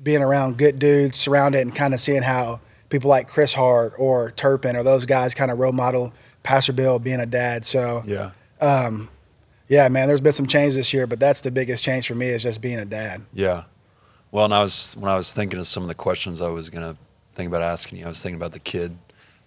being around good dudes, surrounded, and kind of seeing how people like Chris Hart or Turpin or those guys kind of role model Pastor Bill being a dad. So, yeah, man, there's been some change this year, but that's the biggest change for me is just being a dad. Yeah. Well, and when I was thinking of some of the questions I was going to think about asking you, I was thinking about the kid.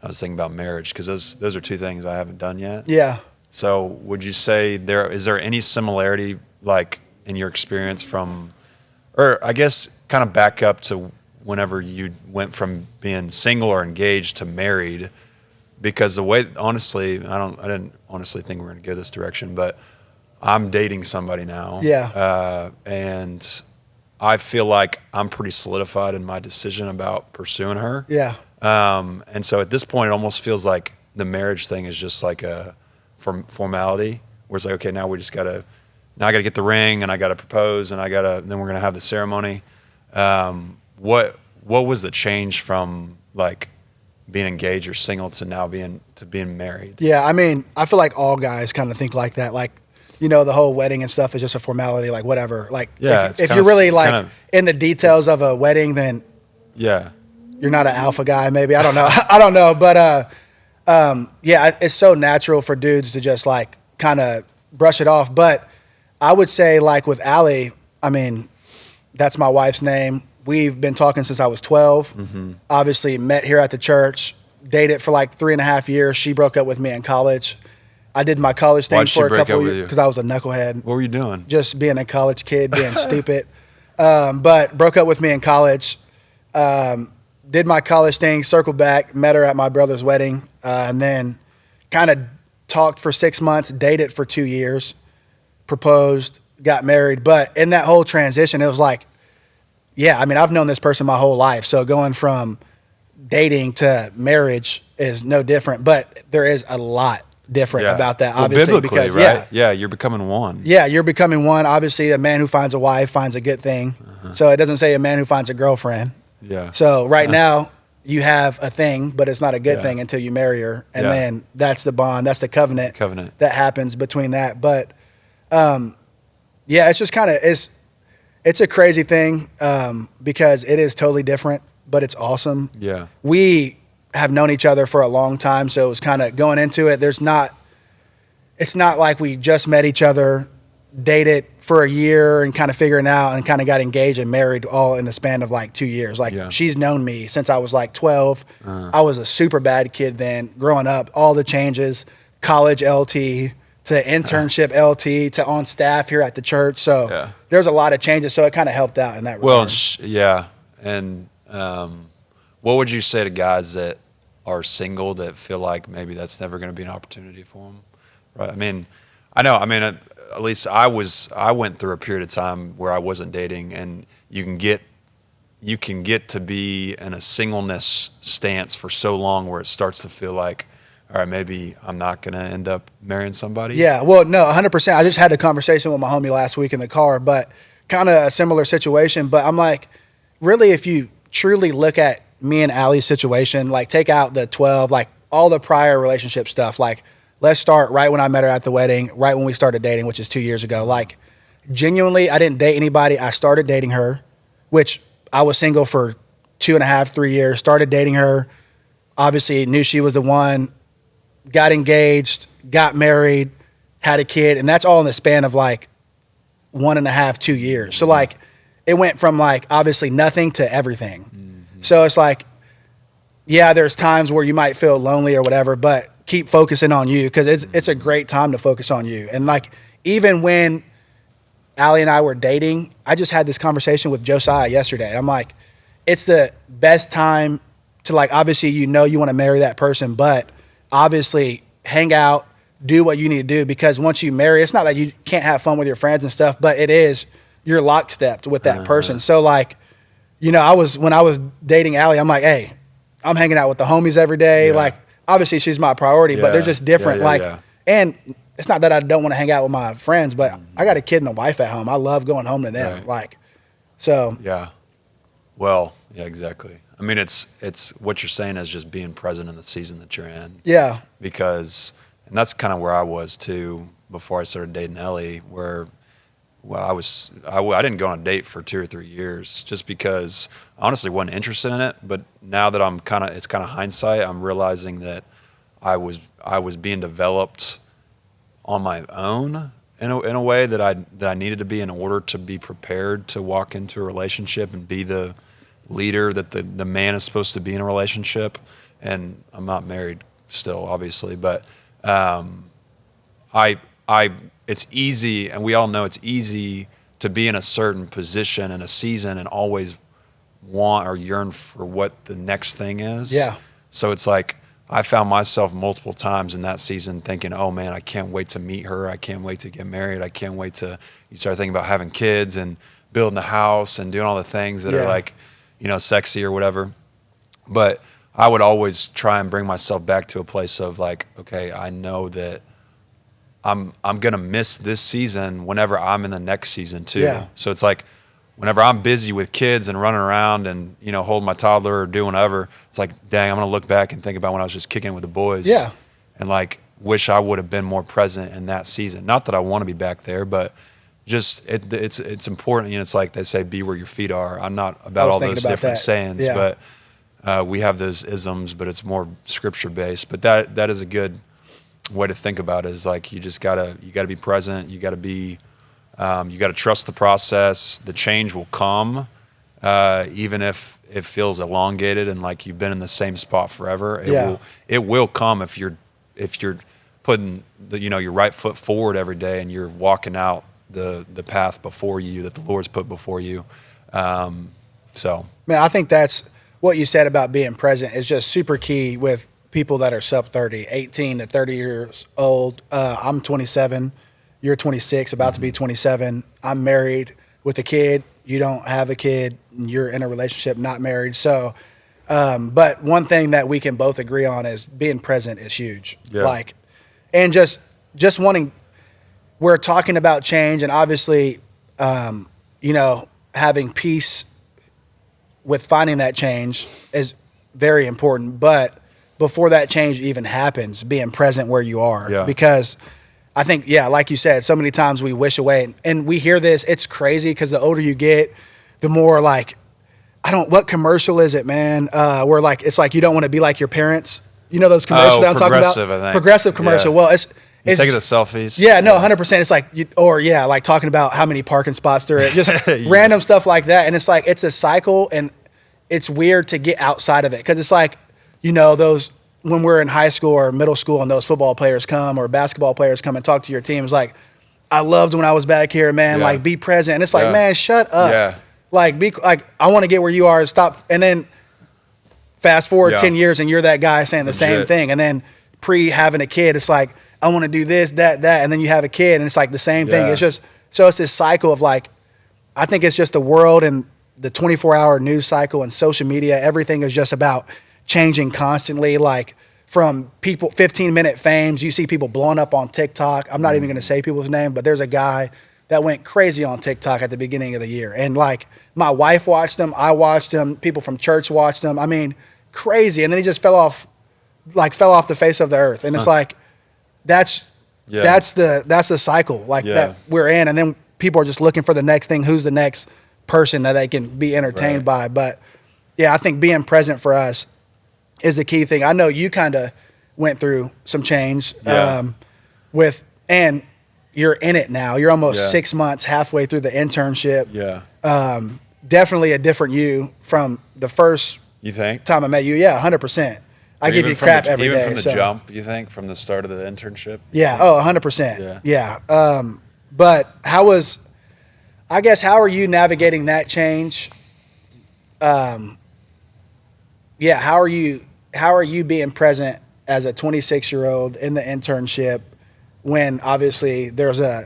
I was thinking about marriage because those are two things I haven't done yet. Yeah. So would you say is there any similarity, like, in your experience or I guess kind of back up to whenever you went from being single or engaged to married? Because the way, honestly, I didn't honestly think we were going to go this direction, but I'm dating somebody now. Yeah. And I feel like I'm pretty solidified in my decision about pursuing her. Yeah. And so at this point, it almost feels like the marriage thing is just like a formality, where it's like, okay, now I got to get the ring, and I got to propose, and then we're going to have the ceremony. What was the change from like being engaged or single to now being married? Yeah. I mean, I feel like all guys kind of think like that. Like, the whole wedding and stuff is just a formality, like whatever. Like, yeah, if you're really like in the details of a wedding, then yeah, you're not an alpha guy, maybe. I don't know. I don't know. But, yeah, it's so natural for dudes to just like kind of brush it off. But I would say like with Allie, I mean, that's my wife's name. We've been talking since I was 12. Mm-hmm. Obviously met here at the church, dated for like 3.5 years. She broke up with me in college. I did my college thing for a couple of years because I was a knucklehead. What were you doing? Just being a college kid, being stupid. But broke up with me in college. Did my college thing, circled back, met her at my brother's wedding, and then kind of talked for 6 months, dated for 2 years, proposed, got married. But in that whole transition, it was like, yeah, I mean, I've known this person my whole life. So going from dating to marriage is no different, but there is a lot different about that, obviously, because right? Yeah, you're becoming one. Yeah, you're becoming one. Obviously, a man who finds a wife finds a good thing. So it doesn't say a man who finds a girlfriend. Yeah. So right now you have a thing, but it's not a good thing until you marry her, and then that's the bond, that's the covenant that happens between that. But yeah, it's just kind of it's a crazy thing because it is totally different, but it's awesome. Yeah. We have known each other for a long time, so it was kind of going into it. It's not like we just met each other, dated for a year and kind of figuring out and kind of got engaged and married all in the span of like 2 years. Like she's known me since I was like 12. I was a super bad kid then growing up, all the changes, college LT to internship LT to on staff here at the church. So there's a lot of changes. So it kind of helped out in that regard. Well, yeah. And what would you say to guys that are single that feel like maybe that's never going to be an opportunity for them? Right. I mean, I know. I mean, at least I went through a period of time where I wasn't dating, and you can get to be in a singleness stance for so long where it starts to feel like, all right, maybe I'm not going to end up marrying somebody. Yeah. Well, no, 100%. I just had a conversation with my homie last week in the car, but kind of a similar situation. But I'm like, really, if you truly look at me and Allie's situation, like take out the 12, like all the prior relationship stuff, like let's start right when I met her at the wedding, right when we started dating, which is 2 years ago. Like genuinely, I didn't date anybody. I started dating her, which I was single for 2.5, 3 years, started dating her, obviously knew she was the one, got engaged, got married, had a kid. And that's all in the span of like 1.5, 2 years. So like it went from like obviously nothing to everything. So it's like, yeah, there's times where you might feel lonely or whatever, but keep focusing on you because it's a great time to focus on you. And like, even when Allie and I were dating, I just had this conversation with Josiah yesterday. I'm like, it's the best time to like, obviously, you want to marry that person, but obviously hang out, do what you need to do, because once you marry, it's not that you can't have fun with your friends and stuff, but it is, you're lockstepped with that person. So like, when I was dating Allie, I'm like, hey, I'm hanging out with the homies every day. Yeah. Like, obviously she's my priority, but they're just different. And it's not that I don't want to hang out with my friends, but I got a kid and a wife at home. I love going home to them. Right. Like, so. Yeah. Well, yeah, exactly. I mean, it's what you're saying is just being present in the season that you're in. Yeah. And that's kind of where I was too before I started dating Ellie, where well, I didn't go on a date for 2 or 3 years just because I honestly wasn't interested in it. But now that it's kind of hindsight, I'm realizing that I was being developed on my own in a way that I needed to be in order to be prepared to walk into a relationship and be the leader that the man is supposed to be in a relationship. And I'm not married still, obviously, but it's easy, and we all know it's easy to be in a certain position in a season and always want or yearn for what the next thing is. Yeah. So it's like I found myself multiple times in that season thinking, oh man, I can't wait to meet her. I can't wait to get married. I can't wait to, you start thinking about having kids and building a house and doing all the things that are like, sexy or whatever. But I would always try and bring myself back to a place of like, okay, I know that I'm gonna miss this season whenever I'm in the next season too. Yeah. So it's like whenever I'm busy with kids and running around and holding my toddler or doing whatever, it's like, dang, I'm gonna look back and think about when I was just kicking with the boys. Yeah. And like wish I would have been more present in that season. Not that I want to be back there, but just it's important. It's like they say, be where your feet are. I'm not about all those different sayings, but we have those isms, but it's more scripture based. But that is a good way to think about it, is like you gotta be present. You gotta be you gotta trust the process. The change will come, even if it feels elongated and like you've been in the same spot forever. It will come if you're putting your right foot forward every day and you're walking out the path before you that the Lord's put before you. So man, I think that's what you said about being present is just super key with people that are sub 30, 18 to 30 years old. I'm 27, you're 26, about to be 27. I'm married with a kid. You don't have a kid. You're in a relationship, not married. So, but one thing that we can both agree on is being present is huge. Yeah. And just wanting, we're talking about change and obviously, having peace with finding that change is very important. But before that change even happens, being present where you are. Yeah. Because I think, like you said, so many times we wish away. And we hear this, it's crazy because the older you get, the more like, what commercial is it, man? Where like, it's like you don't want to be like your parents. You know those commercials that I'm talking about? I think. Progressive commercial. Yeah. Well, it's taking the selfies. Yeah, no, 100%. It's like, like talking about how many parking spots there are, just random stuff like that. And it's like, it's a cycle and it's weird to get outside of it. Cause it's like, those, when we're in high school or middle school and those football players come or basketball players come and talk to your team, it's like, I loved when I was back here, man, like be present. And it's like, man, shut up. Yeah. Like, I want to get where you are, stop. And then fast forward 10 years and you're that guy saying the same thing. And then having a kid, it's like, I want to do this, that. And then you have a kid and it's like the same thing. It's just, so it's this cycle of like, I think it's just the world and the 24-hour news cycle and social media. Everything is just about changing constantly. Like from people, 15-minute fames, you see people blowing up on TikTok. I'm not even going to say people's name, but there's a guy that went crazy on TikTok at the beginning of the year. And like my wife watched him, I watched him, people from church watched him. I mean, crazy. And then he just fell off the face of the earth. And it's like, that's the cycle that we're in. And then people are just looking for the next thing. Who's the next person that they can be entertained by? But I think being present for us is the key thing. I know you kind of went through some change and you're in it now. You're almost 6 months, halfway through the internship. Yeah. Definitely a different you from the first time I met you. Yeah, 100%. I give you crap every day. Even from the jump, you think, from the start of the internship? Yeah. Oh, 100%. Yeah. But how are you navigating that change? How are you being present as a 26-year-old in the internship when obviously there's a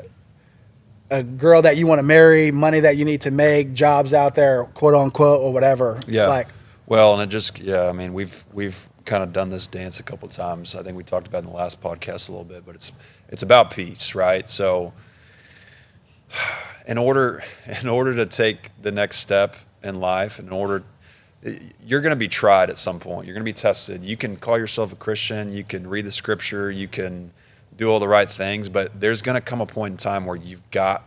girl that you want to marry, money that you need to make, jobs out there, quote unquote, or whatever? Yeah. Well, and it just, I mean, we've kind of done this dance a couple of times. I think we talked about it in the last podcast a little bit, but it's about peace, right? So in order to take the next step in life, you're going to be tried at some point. You're going to be tested. You can call yourself a Christian. You can read the scripture. You can do all the right things, but there's going to come a point in time where you've got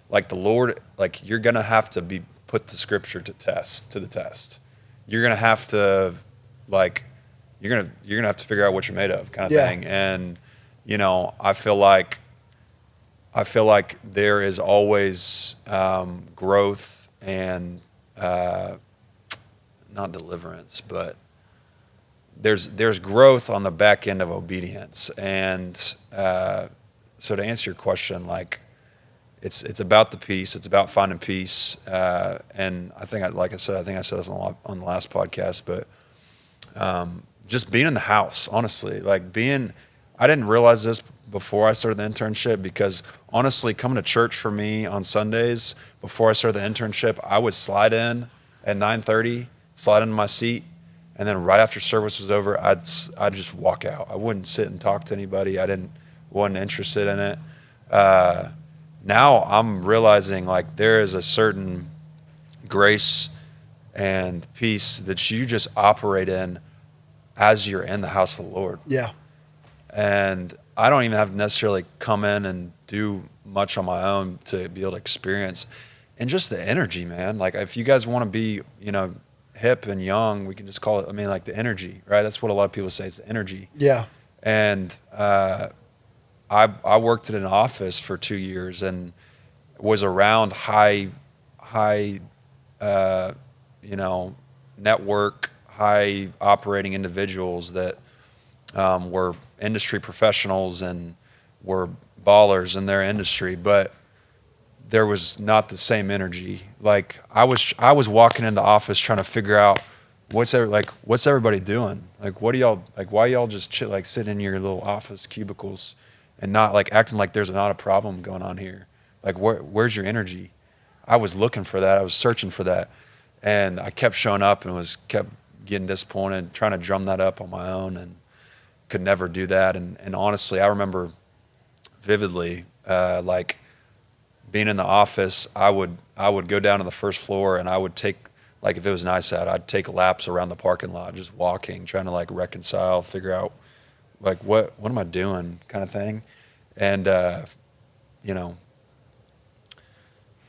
like the Lord, like you're going to have to be put the scripture to the test. You're going to have to like, you're going to have to figure out what you're made of kind of thing. And, you know, I feel like there is always growth and not deliverance, but there's growth on the back end of obedience. And so to answer your question, like it's about the peace. It's about finding peace. And I think I said this on the last podcast, but just being in the house, honestly, like I didn't realize this before I started the internship, because honestly, coming to church for me on Sundays before I started the internship, I would slide in at 9:30, slide into my seat, and then right after service was over, I'd just walk out. I wouldn't sit and talk to anybody. Wasn't interested in it. Now I'm realizing like there is a certain grace and peace that you just operate in as you're in the house of the Lord. Yeah. And I don't even have to necessarily come in and do much on my own to be able to experience. And just the energy, man. Like if you guys want to be, you know, hip and young, we can just call it, I mean, like the energy, right? That's what a lot of people say, it's the energy. Yeah. And I worked in an office for 2 years and was around high you know, network, high operating individuals that were industry professionals and were ballers in their industry, but there was not the same energy. Like I was walking in the office trying to figure out what's everybody doing? Like what do y'all, like why y'all just sitting in your little office cubicles and not like acting like there's not a problem going on here? Like where's your energy? I was looking for that. I was searching for that. And I kept showing up and kept getting disappointed, trying to drum that up on my own, and could never do that. And honestly, I remember vividly, like being in the office, I would go down to the first floor and I would take, like if it was nice out, I'd take laps around the parking lot, just walking, trying to like reconcile, figure out like what am I doing kind of thing. And, you know,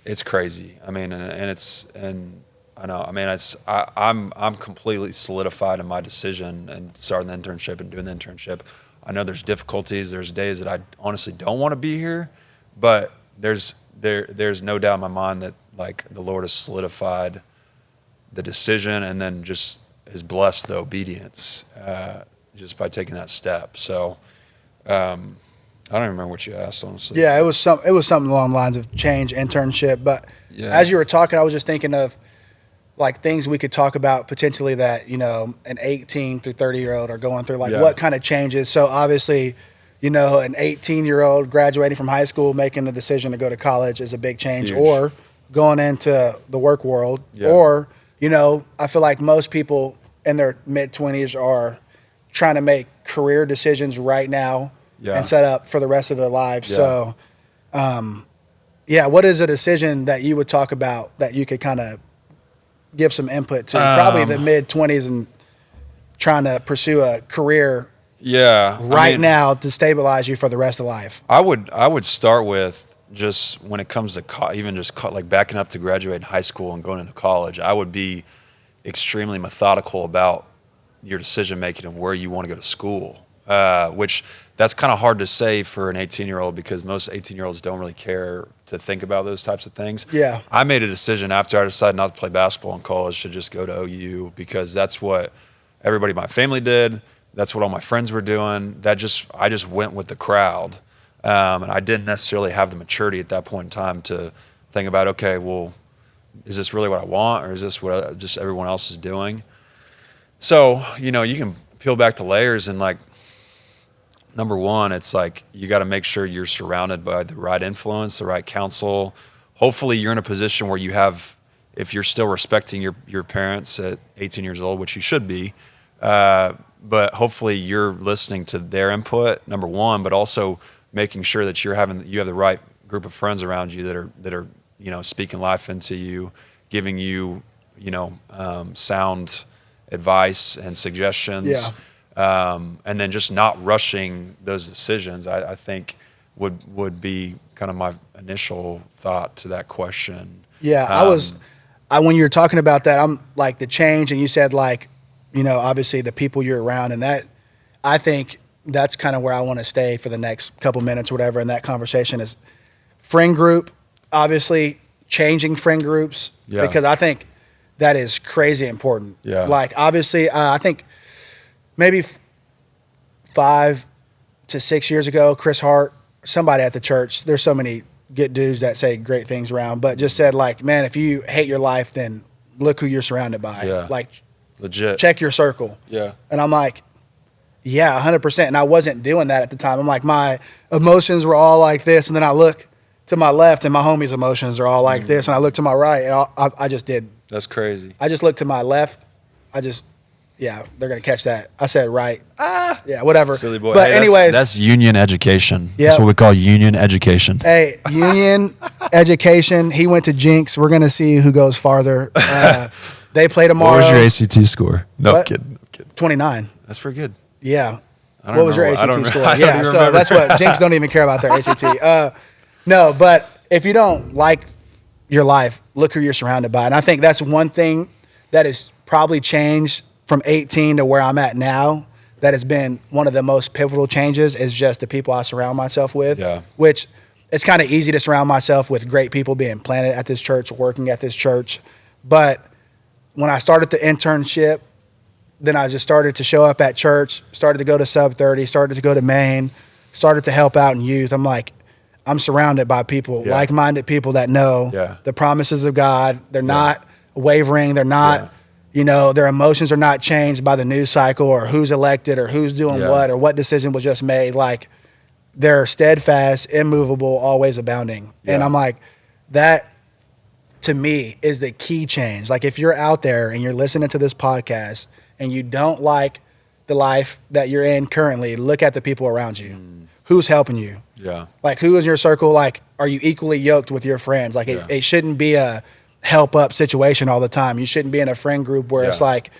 it's crazy. I mean, and I know, I mean, I'm completely solidified in my decision and starting the internship and doing the internship. I know there's difficulties. There's days that I honestly don't want to be here, but there's no doubt in my mind that like the Lord has solidified the decision and then just has blessed the obedience just by taking that step. So I don't even remember what you asked, honestly. Yeah, it was something along the lines of change, internship. But as you were talking, I was just thinking of like things we could talk about potentially that, you know, an 18 through 30-year-old are going through, like what kind of changes. So obviously, you know, an 18-year-old graduating from high school, making the decision to go to college is a big change. Huge. Or going into the work world. Yeah. Or, you know, I feel like most people in their mid-20s are trying to make career decisions right now and set up for the rest of their lives. Yeah. So, what is a decision that you would talk about that you could kind of give some input to? Probably the mid-20s and trying to pursue a career now to stabilize you for the rest of life. I would start with just when it comes to even just like backing up to graduating high school and going into college, I would be extremely methodical about your decision making of where you want to go to school, which that's kind of hard to say for an 18-year-old because most 18-year-olds don't really care to think about those types of things. Yeah. I made a decision after I decided not to play basketball in college to just go to OU because that's what everybody in my family did. That's what all my friends were doing. I just went with the crowd. And I didn't necessarily have the maturity at that point in time to think about, okay, well, is this really what I want or is this what just everyone else is doing? So, you know, you can peel back the layers and like, number one, it's like you got to make sure you're surrounded by the right influence, the right counsel. Hopefully you're in a position where you have, if you're still respecting your parents at 18 years old, which you should be, but hopefully you're listening to their input, number one, but also making sure that you have the right group of friends around you that are you know, speaking life into you, giving you, you know, sound advice and suggestions. Yeah. And then just not rushing those decisions. I think would be kind of my initial thought to that question. Yeah, I when you're talking about that, I'm like the change, and you said like, obviously the people you're around, and that I think that's kind of where I want to stay for the next couple minutes or whatever in that conversation is friend group, obviously changing friend groups, because I think that is crazy important. Yeah. Like obviously, I think maybe 5 to 6 years ago, Chris Hart, somebody at the church, there's so many good dudes that say great things around, but just said like, man, if you hate your life, then look who you're surrounded by. Yeah. Like Legit. check your circle. Yeah. And I'm like, yeah, 100%. And I wasn't doing that at the time. I'm like, my emotions were all like this. And then I look to my left and my homies' emotions are all like this. And I look to my right and I just did. That's crazy. I just looked to my left. Yeah, they're going to catch that. I said right. Yeah, whatever. Silly boy. But hey, anyways. That's union education. Yeah. That's what we call union education. Hey, union education. He went to Jinx. We're going to see who goes farther. They play tomorrow. What was your ACT score? No, I'm kidding. 29. That's pretty good. Yeah. I don't What was your remember. ACT score? I don't Yeah, even so remember. that's what Jinx don't even care about their ACT. No, but if you don't like your life, look who you're surrounded by. And I think that's one thing that has probably changed from 18 to where I'm at now. That has been one of the most pivotal changes is just the people I surround myself with. Yeah. Which it's kind of easy to surround myself with great people being planted at this church, working at this church. But when I started the internship, then I just started to show up at church, started to go to Sub30, started to go to Maine, started to help out in youth. I'm like, I'm surrounded by people, like-minded people that know the promises of God. They're not wavering. They're not, their emotions are not changed by the news cycle or who's elected or who's doing what or what decision was just made. Like, they're steadfast, immovable, always abounding. Yeah. And I'm like, that to me is the key change. Like, if you're out there and you're listening to this podcast and you don't like the life that you're in currently, look at the people around you. Who's helping you? Yeah. Like, who is your circle? Like, are you equally yoked with your friends? Like, it shouldn't be a help up situation all the time. You shouldn't be in a friend group where it's like,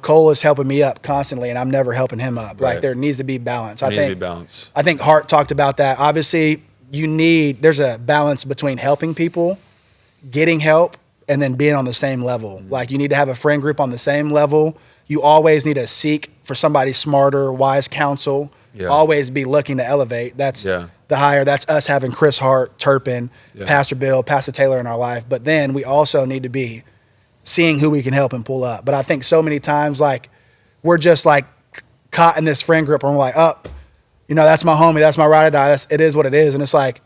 Cole is helping me up constantly and I'm never helping him up. Right. Like, there needs to be balance. I think Hart talked about that. Obviously, there's a balance between helping people, getting help, and then being on the same level. Like, you need to have a friend group on the same level. You always need to seek for somebody smarter, wise counsel. Always be looking to elevate. That's the higher. That's us having Chris Hart, Turpin, Pastor Bill, Pastor Taylor in our life. But then we also need to be seeing who we can help and pull up. But I think so many times, like, we're just like caught in this friend group and we're like, that's my homie, that's my ride or die. It is what it is. And it's like,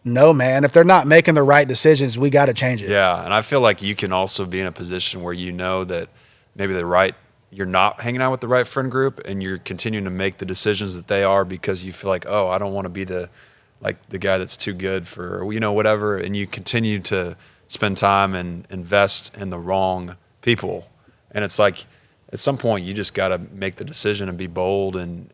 no, man, if they're not making the right decisions, we got to change it. Yeah. And I feel like you can also be in a position where that maybe you're not hanging out with the right friend group and you're continuing to make the decisions that they are because you feel like, I don't want to be the guy that's too good for, whatever. And you continue to spend time and invest in the wrong people. And it's like, at some point you just got to make the decision and be bold. And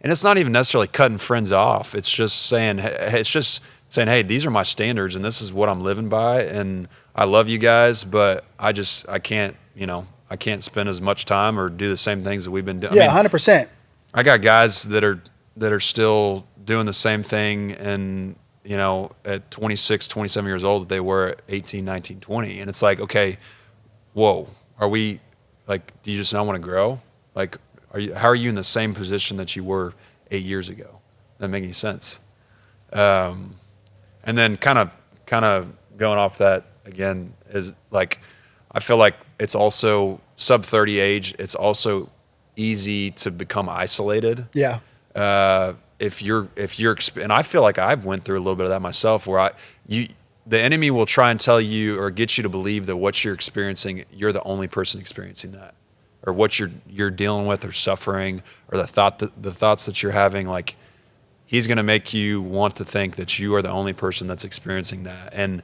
it's not even necessarily cutting friends off. It's just saying, hey, these are my standards and this is what I'm living by. And I love you guys, but I can't, I can't spend as much time or do the same things that we've been doing. Yeah, 100%. I got guys that are still doing the same thing and, at 26, 27 years old that they were at 18, 19, 20. And it's like, okay, whoa, are we like, do you just not want to grow? Like, how are you in the same position that you were 8 years ago? Doesn't make any sense. And then kind of going off that again is like, I feel like it's also sub-30 age. It's also easy to become isolated. Yeah. If you're, and I feel like I've went through a little bit of that myself, where the enemy will try and tell you or get you to believe that what you're experiencing, you're the only person experiencing that, or what you're dealing with or suffering, or the thoughts that you're having. Like, he's going to make you want to think that you are the only person that's experiencing that. And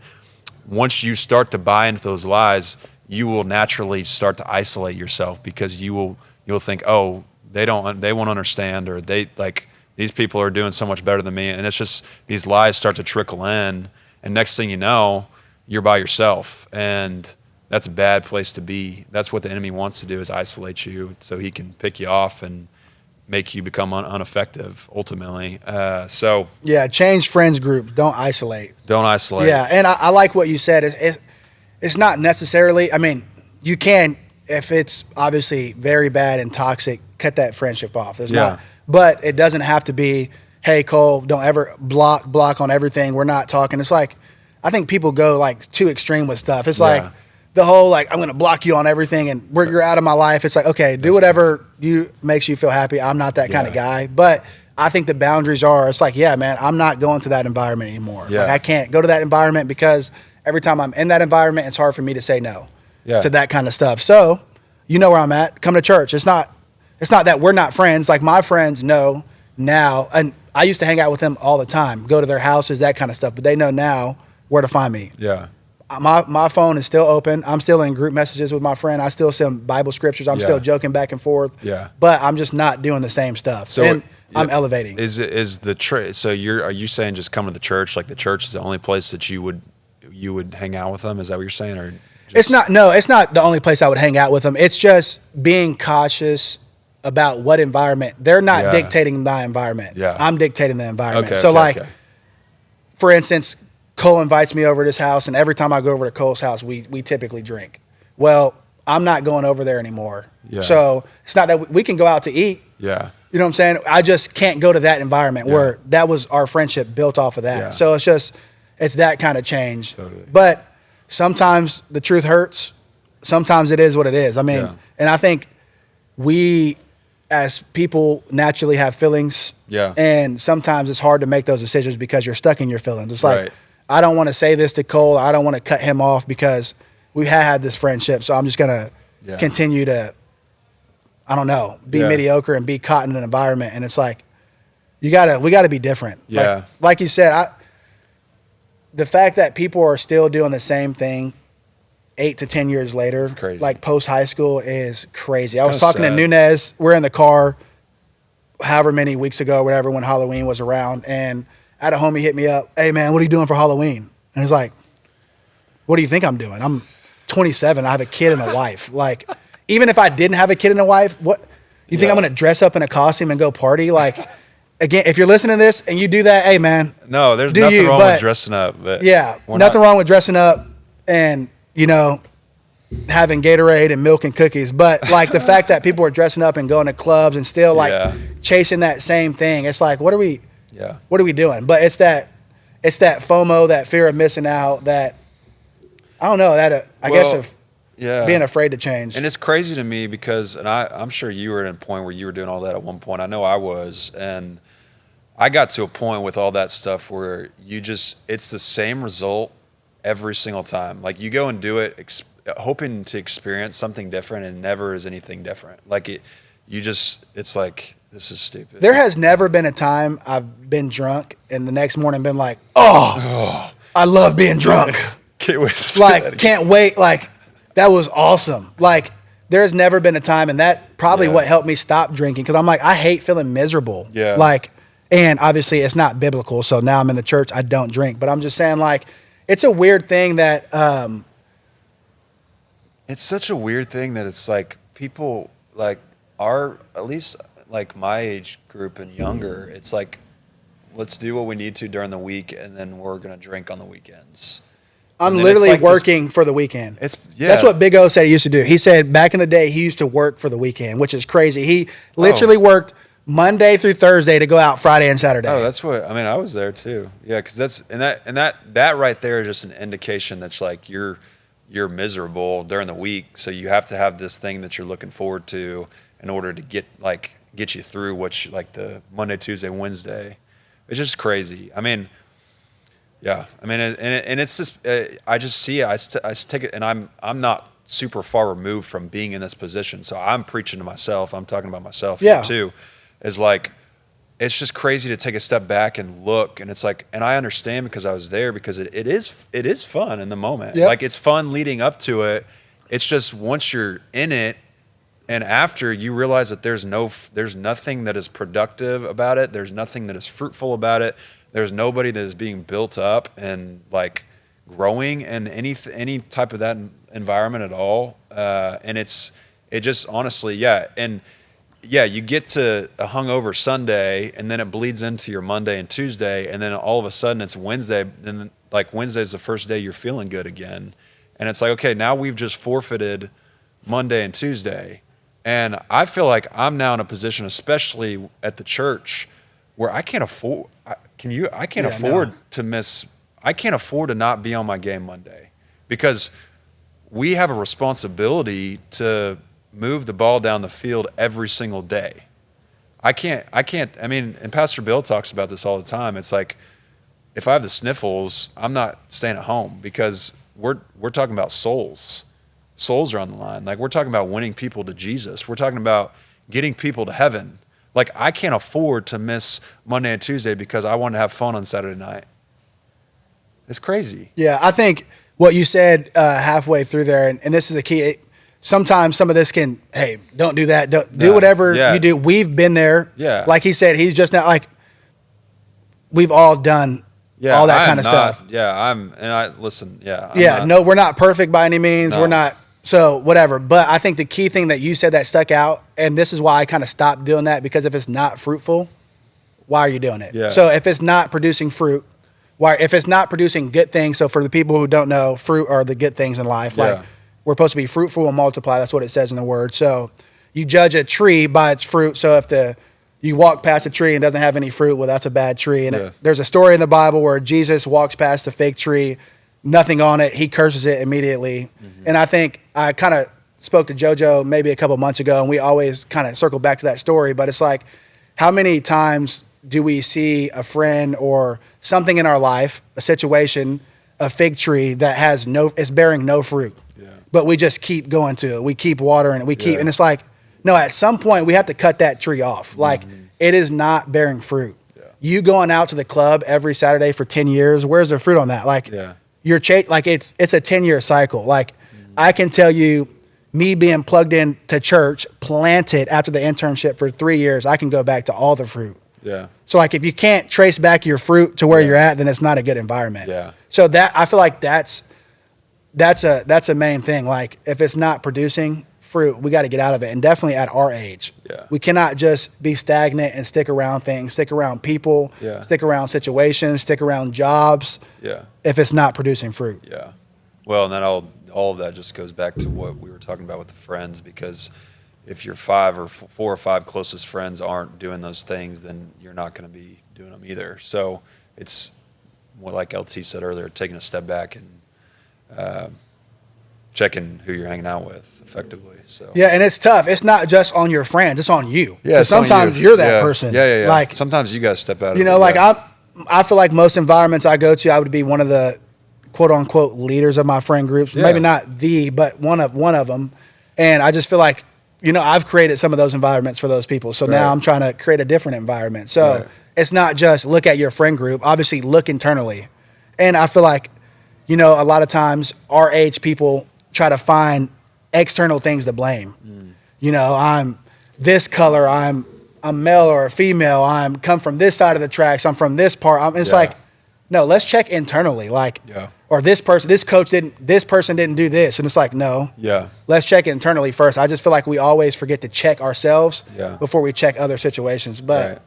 once you start to buy into those lies, you will naturally start to isolate yourself because you'll think, they won't understand, or these people are doing so much better than me. And it's just, these lies start to trickle in. And next thing you know, you're by yourself. And that's a bad place to be. That's what the enemy wants to do, is isolate you so he can pick you off and make you become ineffective ultimately. So Yeah, change friends group. Don't isolate. don't isolate. Yeah, and I like what you said. It's not necessarily. I mean, you can, if it's obviously very bad and toxic, cut that friendship off. There's not, but it doesn't have to be. Hey, Cole, don't ever block on everything. We're not talking. It's like, I think people go like too extreme with stuff. It's like the whole like, I'm going to block you on everything and you're out of my life. It's like, okay, do whatever makes you feel happy. I'm not that kind of guy. But I think the boundaries are, it's like, yeah, man, I'm not going to that environment anymore. Yeah. Like, I can't go to that environment because every time I'm in that environment, it's hard for me to say no to that kind of stuff. So you know where I'm at. Come to church. It's not that we're not friends. Like, my friends know now, and I used to hang out with them all the time, go to their houses, that kind of stuff. But they know now where to find me. Yeah. My phone is still open. I'm still in group messages with my friend. I still send Bible scriptures. I'm still joking back and forth. Yeah. But I'm just not doing the same stuff. So and I'm elevating. Is the so are you saying just come to the church? Like, the church is the only place that you would hang out with them? Is that what you're saying? Or it's not. No, it's not the only place I would hang out with them. It's just being cautious about what environment. They're not dictating my environment. Yeah. I'm dictating the environment. Okay, So okay. for instance, Cole invites me over to his house, and every time I go over to Cole's house, we typically drink. Well, I'm not going over there anymore. Yeah. So it's not that we can go out to eat. Yeah. You know what I'm saying? I just can't go to that environment where that was our friendship built off of that. Yeah. So it's that kind of change. Totally. But sometimes the truth hurts. Sometimes it is what it is. I mean, and I think we as people naturally have feelings. Yeah. And sometimes it's hard to make those decisions because you're stuck in your feelings. It's like, I don't want to say this to Cole. I don't want to cut him off because we had this friendship. So I'm just going to continue to, I don't know, be mediocre and be caught in an environment. And it's like, we got to be different. Yeah. Like you said, the fact that people are still doing the same thing 8 to 10 years later, like post high school, is crazy. I was talking to Nunez. We're in the car however many weeks ago, whatever, when Halloween was around. And I had a homie hit me up. Hey, man, what are you doing for Halloween? And he's like, what do you think I'm doing? I'm 27. I have a kid and a wife. Like, even if I didn't have a kid and a wife, what you think I'm going to dress up in a costume and go party? Like, again, if you're listening to this and you do that, hey, man. No, there's nothing wrong with dressing up. But nothing wrong with dressing up and, having Gatorade and milk and cookies. But, like, the fact that people are dressing up and going to clubs and still, like, chasing that same thing, it's like, what are we doing? But it's that FOMO, that fear of missing out, that, I don't know, that I guess of being afraid to change. And it's crazy to me because, and I'm sure you were at a point where you were doing all that at one point. I know I was. And I got to a point with all that stuff where it's the same result every single time. Like, you go and do it hoping to experience something different, and never is anything different. Like, it's like, this is stupid. There has never been a time I've been drunk and the next morning been like, I love being drunk. Can't wait to do like, can't wait. Like, that was awesome. Like, there's never been a time, and that probably what helped me stop drinking, because I'm like, I hate feeling miserable. Yeah. Like, and obviously it's not biblical, so now I'm in the church, I don't drink. But I'm just saying, like, it's a weird thing that it's such a weird thing that it's like people like at least like my age group and younger, it's like, let's do what we need to during the week, and then we're going to drink on the weekends. I'm literally like working for the weekend. That's what Big O said he used to do. He said back in the day he used to work for the weekend, which is crazy. He literally worked Monday through Thursday to go out Friday and Saturday. Oh, that's what I mean. I was there too. Yeah, because that right there is just an indication that's like you're miserable during the week, so you have to have this thing that you're looking forward to in order to get you through like the Monday, Tuesday, Wednesday. It's just crazy. I mean, yeah. I mean, and it's just I just see it. I take it, and I'm not super far removed from being in this position, so I'm preaching to myself. I'm talking about myself here too. Is like, it's just crazy to take a step back and look, and it's like, and I understand because I was there, because it is fun in the moment. Yep. Like, it's fun leading up to it. It's just once you're in it, and after, you realize that there's nothing that is productive about it. There's nothing that is fruitful about it. There's nobody that is being built up and like growing in any type of that environment at all. And it just honestly, and you get to a hungover Sunday, and then it bleeds into your Monday and Tuesday, and then all of a sudden it's Wednesday, and like Wednesday's the first day you're feeling good again, and it's like, okay, now we've just forfeited Monday and Tuesday, and I feel like I'm now in a position, especially at the church, where I can't afford. I can't afford to miss. I can't afford to not be on my game Monday, because we have a responsibility to move the ball down the field every single day. I can't, I mean, and Pastor Bill talks about this all the time. It's like, if I have the sniffles, I'm not staying at home, because we're talking about souls. Souls are on the line. Like, we're talking about winning people to Jesus. We're talking about getting people to heaven. Like, I can't afford to miss Monday and Tuesday because I want to have fun on Saturday night. It's crazy. Yeah, I think what you said halfway through there, and this is the key. Sometimes some of this can, hey, don't do that. Don't do whatever you do. We've been there. Yeah. Like he said, he's just not like, we've all done all that kind of stuff. Yeah, listen, no, we're not perfect by any means. No. We're not, so whatever. But I think the key thing that you said that stuck out, and this is why I kind of stopped doing that, because if it's not fruitful, why are you doing it? Yeah. So if it's not producing fruit, if it's not producing good things, so for the people who don't know, fruit are the good things in life. Like, we're supposed to be fruitful and multiply. That's what it says in the word. So you judge a tree by its fruit. So if you walk past a tree and doesn't have any fruit, well, that's a bad tree. And there's a story in the Bible where Jesus walks past a fig tree, nothing on it. He curses it immediately. Mm-hmm. And I think I kind of spoke to JoJo maybe a couple months ago, and we always kind of circle back to that story. But it's like, how many times do we see a friend or something in our life, a situation, a fig tree that is bearing no fruit? But we just keep going to it. We keep watering it. And it's like, no, at some point we have to cut that tree off. Like, it is not bearing fruit. Yeah. You going out to the club every Saturday for 10 years, where's the fruit on that? Like, you're like, it's a 10-year cycle. Like, I can tell you, me being plugged in to church, planted after the internship for 3 years, I can go back to all the fruit. Yeah. So like, if you can't trace back your fruit to where you're at, then it's not a good environment. Yeah. So that, I feel like that's a main thing. Like, if it's not producing fruit, we got to get out of it. And definitely at our age, we cannot just be stagnant and stick around things, stick around people, stick around situations, stick around jobs. If it's not producing fruit. Yeah. Well, and then all of that just goes back to what we were talking about with the friends, because if your 4 or 5 closest friends aren't doing those things, then you're not going to be doing them either. So it's more like LT said earlier, taking a step back and checking who you're hanging out with effectively. So and it's tough. It's not just on your friends; it's on you. Yeah, sometimes you're that person. Yeah. Like, sometimes you guys step out. I feel like most environments I go to, I would be one of the quote unquote leaders of my friend groups. Maybe not but one of them. And I just feel like, I've created some of those environments for those people. So now I'm trying to create a different environment. So it's not just look at your friend group. Obviously, look internally. And I feel like, a lot of times our age people try to find external things to blame. I'm this color, I'm a male or a female, I'm come from this side of the tracks, I'm from this part. It's like, no, let's check internally. Like, or this person didn't do this. And it's like, no, let's check internally first. I just feel like we always forget to check ourselves before we check other situations. But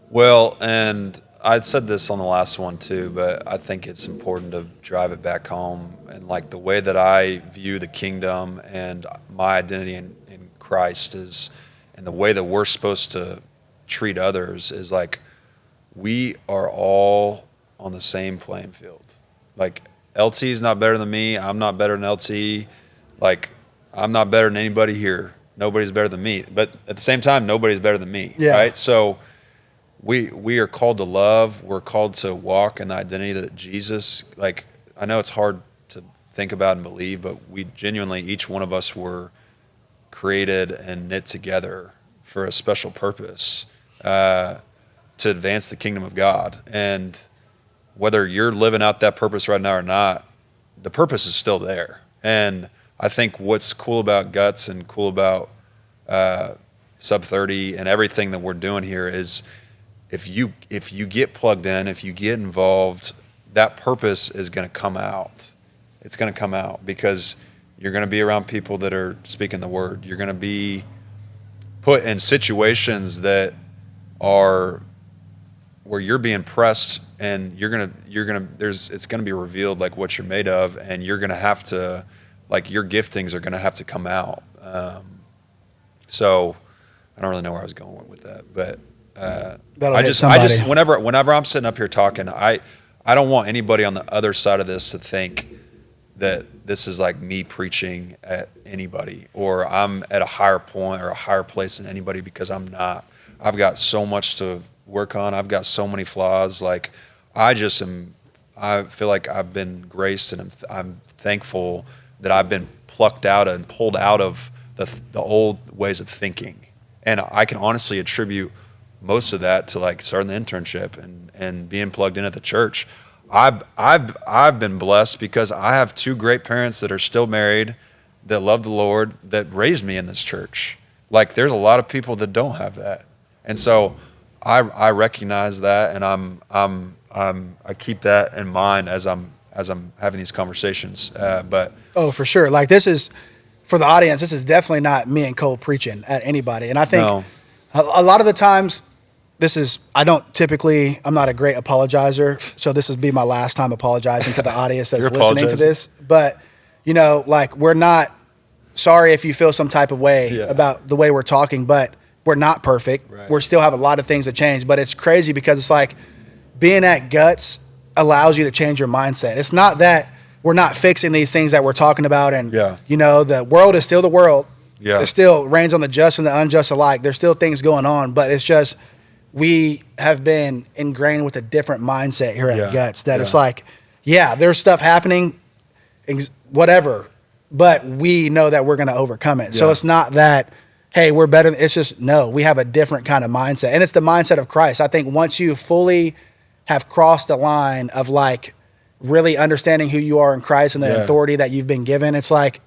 well, and I'd said this on the last one too, but I think it's important to drive it back home. And like, the way that I view the kingdom and my identity in Christ is, and the way that we're supposed to treat others is like, we are all on the same playing field. Like, LT is not better than me. I'm not better than LT. Like, I'm not better than anybody here. Nobody's better than me. But at the same time, nobody's better than me. Right? So we are called to love. We're called to walk in the identity that Jesus, like, I know it's hard to think about and believe, but we genuinely, each one of us were created and knit together for a special purpose, to advance the kingdom of God. And whether you're living out that purpose right now or not, the purpose is still there. And I think what's cool about Guts and cool about Sub30 and everything that we're doing here is, if you get plugged in, if you get involved, that purpose is going to come out. It's going to come out because you're going to be around people that are speaking the word. You're going to be put in situations that are where you're being pressed, and it's gonna be revealed like what you're made of, and you're gonna have to, like, your giftings are gonna have to come out. So I don't really know where I was going with that, but I just whenever I'm sitting up here talking, I don't want anybody on the other side of this to think that this is like me preaching at anybody, or I'm at a higher point or a higher place than anybody, because I'm not. I've got so much to work on. I've got so many flaws. Like, I feel like I've been graced, and I'm thankful that I've been plucked out and pulled out of the old ways of thinking. And I can honestly attribute most of that to like starting the internship and being plugged in at the church. I've been blessed because I have two great parents that are still married, that love the Lord, that raised me in this church. Like, there's a lot of people that don't have that. And so I recognize that, and I keep that in mind as I'm having these conversations. But for sure. Like, this is, for the audience, this is definitely not me and Cole preaching at anybody. And I think a lot of the times, I'm not a great apologizer, so this would be my last time apologizing to the audience that's listening to this. But, like, we're not sorry if you feel some type of way about the way we're talking, but we're not perfect. Right. We still have a lot of things to change, but it's crazy because it's like being at Guts allows you to change your mindset. It's not that we're not fixing these things that we're talking about, and, the world is still the world. Yeah. It still rains on the just and the unjust alike. There's still things going on, but it's just, we have been ingrained with a different mindset here at Guts that it's like, there's stuff happening, whatever, but we know that we're going to overcome it. Yeah. So it's not that, hey, we're better. It's just, no, we have a different kind of mindset. And it's the mindset of Christ. I think once you fully have crossed the line of like really understanding who you are in Christ and the authority that you've been given, it's like,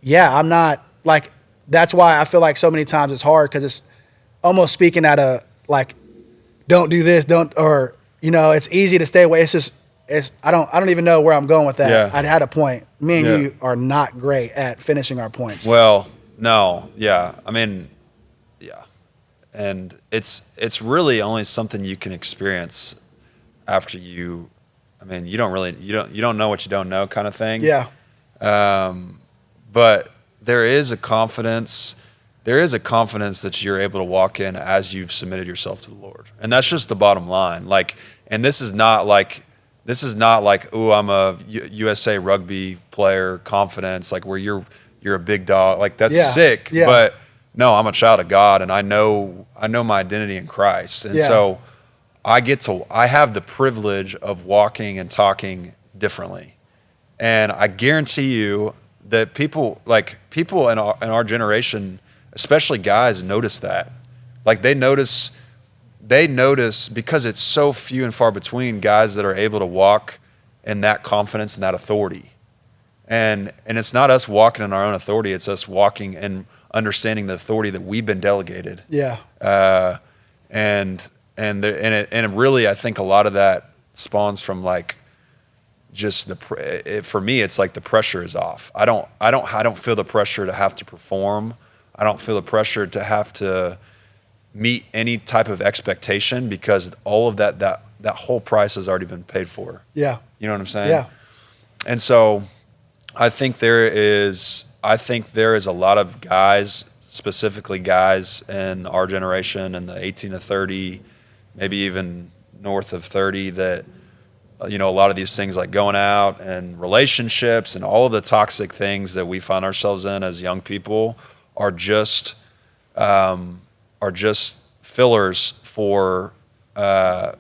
I'm not like, that's why I feel like so many times it's hard, because it's almost speaking at a, like, don't do this, it's easy to stay away. It's just, I don't even know where I'm going with that. Yeah. I'd had a point. Me and you are not great at finishing our points. Well, no. Yeah. I mean, yeah. And it's really only something you can experience after you don't know what you don't know, kind of thing. Yeah. But there is a confidence that you're able to walk in as you've submitted yourself to the Lord. And that's just the bottom line. Like, and this is not like, oh, I'm a USA rugby player confidence, like where you're a big dog. Like, that's sick. Yeah. But no, I'm a child of God, and I know my identity in Christ. And so I have the privilege of walking and talking differently. And I guarantee you that people in our generation, especially guys, notice that. Like, they notice because it's so few and far between guys that are able to walk in that confidence and that authority. And it's not us walking in our own authority, it's us walking and understanding the authority that we've been delegated. Yeah. And really, I think a lot of that spawns from like just for me, it's like the pressure is off. I don't feel the pressure to have to perform. I don't feel the pressure to have to meet any type of expectation, because all of that whole price has already been paid for. Yeah. You know what I'm saying? Yeah. And so I think there is a lot of guys, specifically guys in our generation, in the 18 to 30, maybe even north of 30, that, a lot of these things like going out and relationships and all of the toxic things that we find ourselves in as young people are just fillers for the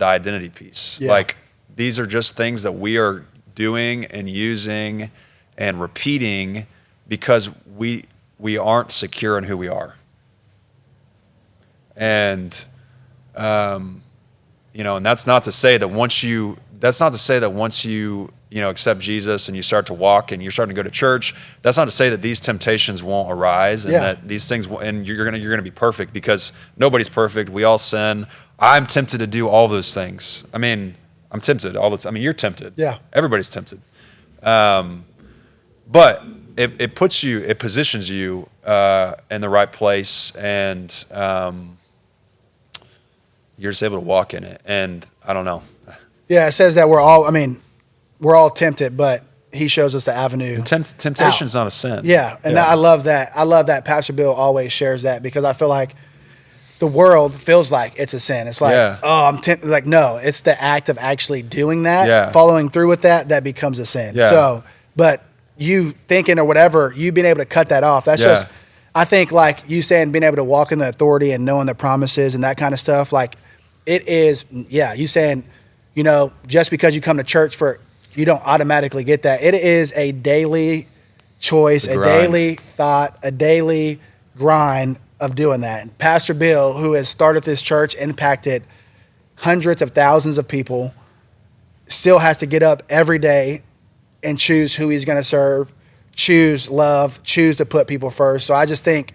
identity piece. Yeah. Like, these are just things that we are doing and using and repeating because we aren't secure in who we are. And and that's not to say that once you accept Jesus and you start to walk and you're starting to go to church, that's not to say that these temptations won't arise and that these things and you're gonna be perfect, because nobody's perfect. We all sin. I'm tempted to do all those things. I mean, I'm tempted all the time. I mean, you're tempted. Yeah. Everybody's tempted. But it positions you in the right place, and you're just able to walk in it. And I don't know. Yeah, it says that we're all tempted, but he shows us the avenue. Temptation's not a sin. Yeah, and I love that. I love that Pastor Bill always shares that, because I feel like the world feels like it's a sin. It's like, oh, I'm tempted. Like, no, it's the act of actually doing that, following through with that becomes a sin. Yeah. So, but you thinking or whatever, you being able to cut that off, that's just, I think, like you saying, being able to walk in the authority and knowing the promises and that kind of stuff, like it is, you saying, just because you come to church you don't automatically get that. It is a daily choice, a daily thought, a daily grind of doing that. And Pastor Bill, who has started this church, impacted hundreds of thousands of people, still has to get up every day and choose who he's going to serve, choose love, choose to put people first. So I just think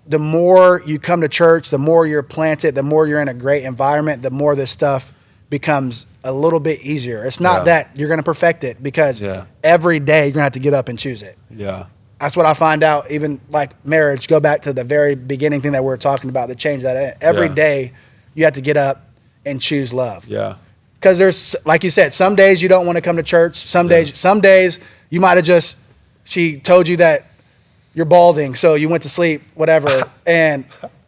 the more you come to church, the more you're planted, the more you're in a great environment, the more this stuff becomes a little bit easier. It's not that you're going to perfect it, because every day you're going to have to get up and choose it. Yeah. That's what I find out, even like marriage, go back to the very beginning thing that we were talking about, the change that every day you have to get up and choose love. Yeah. Because there's, like you said, some days you don't want to come to church. Some days you might have she told you that you're balding, so you went to sleep, whatever. And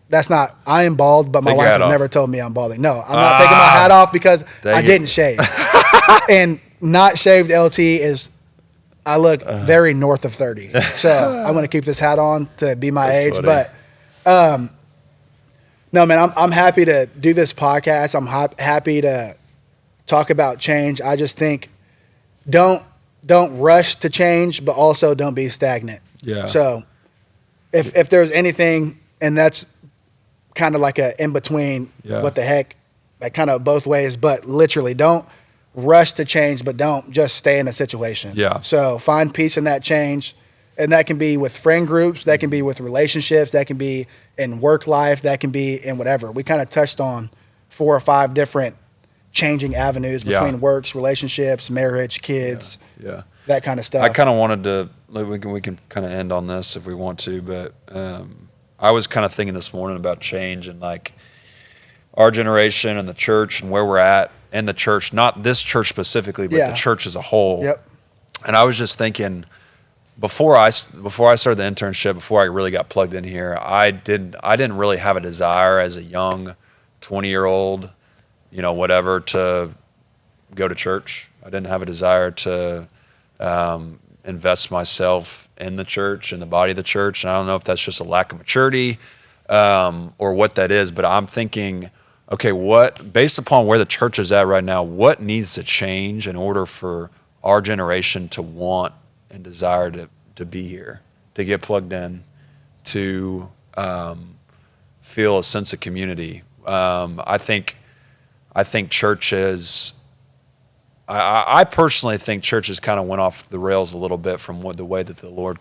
that's not, I am bald, but my wife has never told me I'm balding. No, I'm not taking my hat off because I didn't shave. And not shaved LT is, I look very north of 30. So I'm going to keep this hat on to be my age. Funny. But no, man, I'm happy to do this podcast. I'm happy to talk about change. I just think don't rush to change, but also don't be stagnant. Yeah. So if there's anything, and that's kind of like a in between, what the heck, like kind of both ways, but literally don't rush to change, but don't just stay in a situation. Yeah. So find peace in that change. And that can be with friend groups, that can be with relationships, that can be in work life, that can be in whatever. We kind of touched on 4 or 5 different changing avenues between works, relationships, marriage, kids, that kind of stuff. I kind of wanted to, we can kind of end on this if we want to, but I was kind of thinking this morning about change and like our generation and the church and where we're at in the church, not this church specifically, but the church as a whole. Yep. And I was just thinking, before I started the internship, before I really got plugged in here, I didn't really have a desire as a young 20-year-old, whatever, to go to church. I didn't have a desire to invest myself in the church, in the body of the church. And I don't know if that's just a lack of maturity or what that is, but I'm thinking, okay, based upon where the church is at right now, what needs to change in order for our generation to want and desire to be here, to get plugged in, to feel a sense of community. I think church is, I personally think church has kind of went off the rails a little bit from the way that the Lord,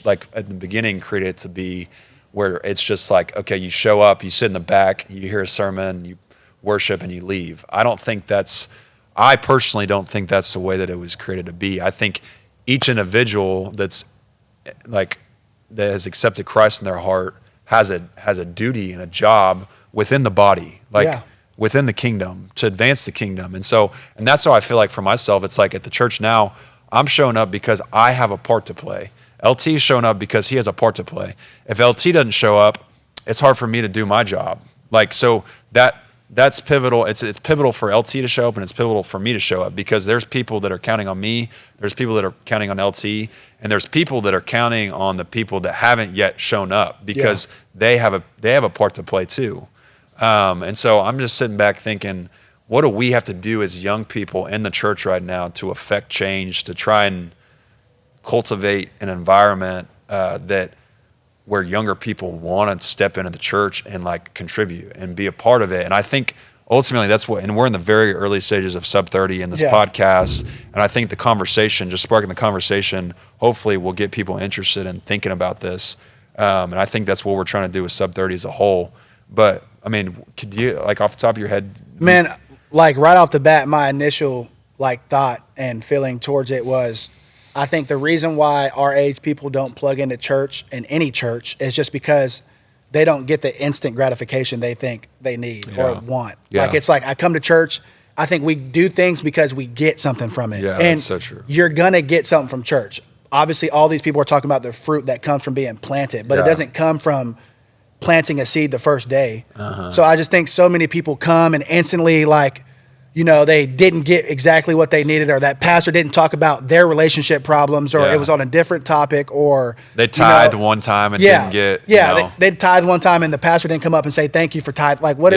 like at the beginning, created it to be, where it's just like, okay, you show up, you sit in the back, you hear a sermon, you worship, and you leave. I personally don't think that's the way that it was created to be. I think each individual that has accepted Christ in their heart has a duty and a job within the body, within the kingdom, to advance the kingdom. And that's how I feel like for myself. It's like at the church now, I'm showing up because I have a part to play. LT's showing up because he has a part to play. If LT doesn't show up, it's hard for me to do my job. So that's pivotal. It's pivotal for LT to show up, and it's pivotal for me to show up, because there's people that are counting on me, there's people that are counting on LT, and there's people that are counting on the people that haven't yet shown up, because they have a part to play too. And so I'm just sitting back thinking, what do we have to do as young people in the church right now to affect change, to try and cultivate an environment where younger people want to step into the church and contribute and be a part of it. And I think ultimately and we're in the very early stages of Sub30 in this podcast. And I think just sparking the conversation, hopefully will get people interested in thinking about this. And I think that's what we're trying to do with Sub30 as a whole. But I mean, could you, off the top of your head? Man, right off the bat, my initial thought and feeling towards it was, I think the reason why our age people don't plug into church in any church is just because they don't get the instant gratification they think they need or want. Yeah. Like, it's like, I come to church, I think we do things because we get something from it. Yeah, and that's so true. You're going to get something from church. Obviously, all these people are talking about the fruit that comes from being planted, but it doesn't come from planting a seed the first day. So I just think so many people come and instantly, like, you know, they didn't get exactly what they needed, or that pastor didn't talk about their relationship problems, or it was on a different topic, or they tithed one time and didn't get, they tithed one time and the pastor didn't come up and say thank you for tithe. Like, what?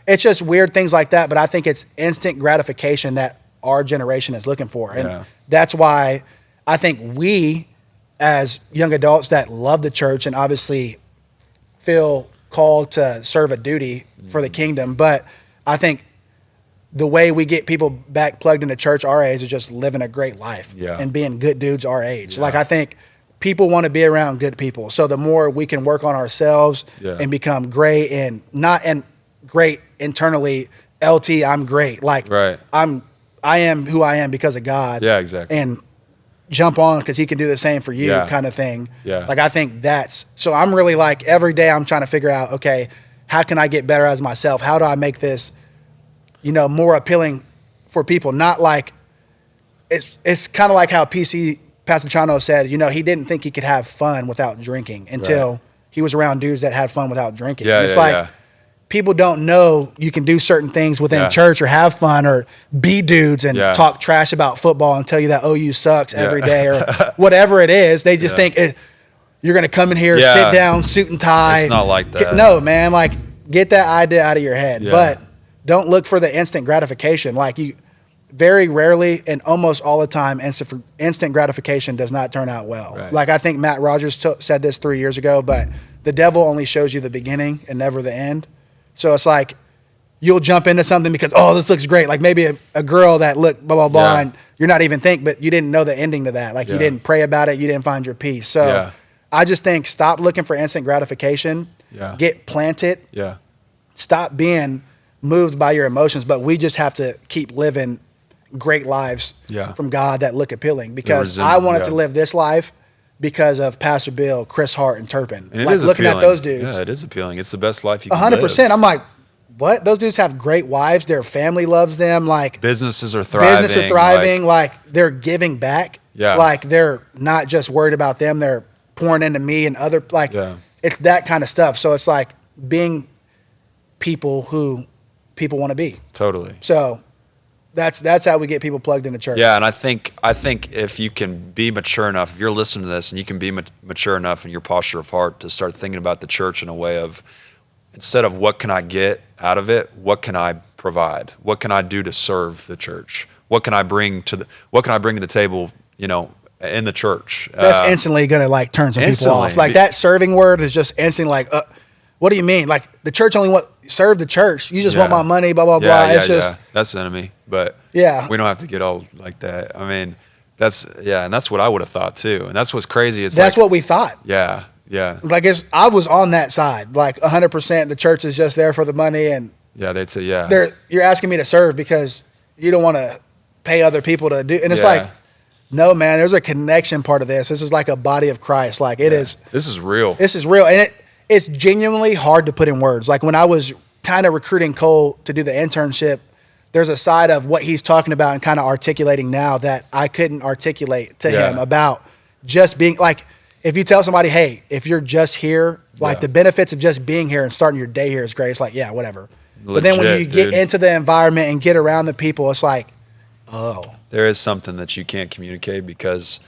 It's just weird things like that. But I think it's instant gratification that our generation is looking for, and that's why I think we, as young adults that love the church and obviously feel called to serve a duty for the kingdom, but I think the way we get people back plugged into church our age is just living a great life and being good dudes our age. Like, I think people want to be around good people. So the more we can work on ourselves and become great, and not and great internally, LT, I'm great. Like, I am who I am because of God. Yeah, exactly. And jump on because he can do the same for you, kind of thing. Like, I think that's, so I'm really like, every day I'm trying to figure out, okay, how can I get better as myself? How do I make this, you know, more appealing for people? Not like, it's kind of like how Pastor Chano said, you know, he didn't think he could have fun without drinking until he was around dudes that had fun without drinking. It's like, people don't know you can do certain things within church or have fun or be dudes and talk trash about football and tell you that OU sucks every day or whatever it is. They just think you're going to come in here, sit down, suit and tie. It's not like that. No, man, like, get that idea out of your head. But don't look for the instant gratification. Like, you very rarely and almost all the time, instant gratification does not turn out well. Like, I think Matt Rogers said this 3 years ago, but the devil only shows you the beginning and never the end. So it's like, you'll jump into something because, oh, this looks great. Like, maybe a girl that looked blah, blah, blah, and you're not even but you didn't know the ending to that. Like, you didn't pray about it. You didn't find your peace. So I just think, stop looking for instant gratification. Get planted. Stop being moved by your emotions. But we just have to keep living great lives from God that look appealing, because I wanted to live this life because of Pastor Bill, Chris Hart, and Turpin. And it like, is looking appealing. at those dudes. Yeah, it is appealing. It's the best life you can live. 100%. I'm like, what? Those dudes have great wives. Their family loves them. Like, businesses are thriving. Like, they're giving back. Like, they're not just worried about them. They're pouring into me and other, like, it's that kind of stuff. So it's like being people who people want to be. Totally. So that's how we get people plugged into church. Yeah, and I think if you can be mature enough, if you're listening to this and you can be mature enough in your posture of heart to start thinking about the church in a way of, instead of what can I get out of it, what can I provide? What can I do to serve the church? What can I bring to the table, you know, in the church? That's instantly going to, like, turn some people off. Like, that serving word is just instantly like, what do you mean? Like, the church only serve the church. You just want my money, blah, blah, blah. It's just, that's the enemy. But we don't have to get all like that. I mean, and that's what I would have thought too. And that's what's crazy. That's what we thought. Yeah. Like, I was on that side. Like, 100%. The church is just there for the money, and they'd say you're asking me to serve because you don't want to pay other people to do. And it's like, no, man. There's a connection part of this. This is like a body of Christ. Like, it is. This is real. This is real, and it's genuinely hard to put in words. Like, when I was kind of recruiting Cole to do the internship, there's a side of what he's talking about and kind of articulating now that I couldn't articulate to him about just being, like, if you tell somebody, hey, if you're just here, like, the benefits of just being here and starting your day here is great. It's like, yeah, whatever. But then when you get into the environment and get around the people, it's like, oh. There is something that you can't communicate, because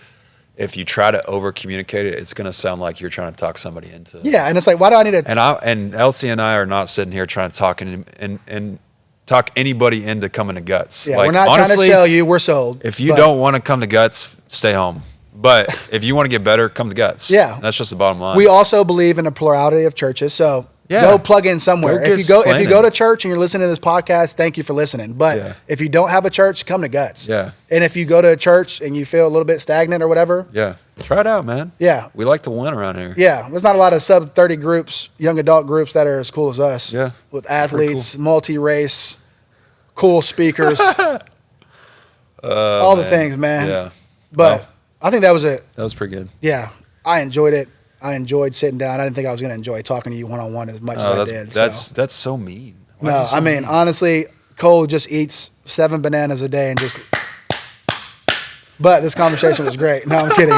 if you try to over communicate it, it's going to sound like you're trying to talk somebody into it. Yeah, and it's like, why do I need to? And Elsie and I are not sitting here trying to talk and talk anybody into coming to Guts. Yeah, like, we're not honestly trying to sell you. We're sold. If you don't want to come to Guts, stay home. But if you want to get better, come to Guts. Yeah, that's just the bottom line. We also believe in a plurality of churches, so go plug in somewhere. If you go to church and you're listening to this podcast, thank you for listening. But if you don't have a church, come to Guts. Yeah. And if you go to a church and you feel a little bit stagnant or whatever, try it out, man. Yeah, we like to win around here. Yeah, there's not a lot of sub-30 groups, young adult groups that are as cool as us. Yeah, with athletes, multi-race, cool speakers, all the things, man. Yeah, but I think that was That was pretty good. yeah, I enjoyed it. I enjoyed sitting down. I didn't think I was going to enjoy talking to you one-on-one as much as I did. That's so mean. Why are No, you so I mean, mean? honestly, Cole just eats 7 bananas a day and just. But this conversation was great. No, I'm kidding.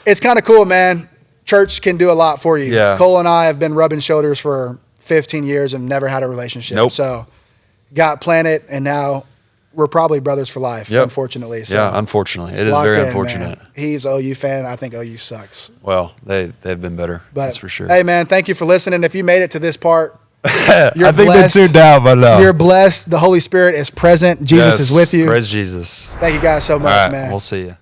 It's kind of cool, man. Church can do a lot for you. Yeah. Cole and I have been rubbing shoulders for 15 years and never had a relationship. Nope. So got planted, and now we're probably brothers for life, Yep. unfortunately. So Yeah, unfortunately. It is locked very in, unfortunate. man. He's OU fan. I think OU sucks. Well, they've been better. But, that's for sure. Hey, man, thank you for listening. If you made it to this part, I you're think blessed. they tuned out, but no. You're blessed. The Holy Spirit is present. Jesus is with you. Praise Jesus. Thank you guys so much, All right, man. we'll see you.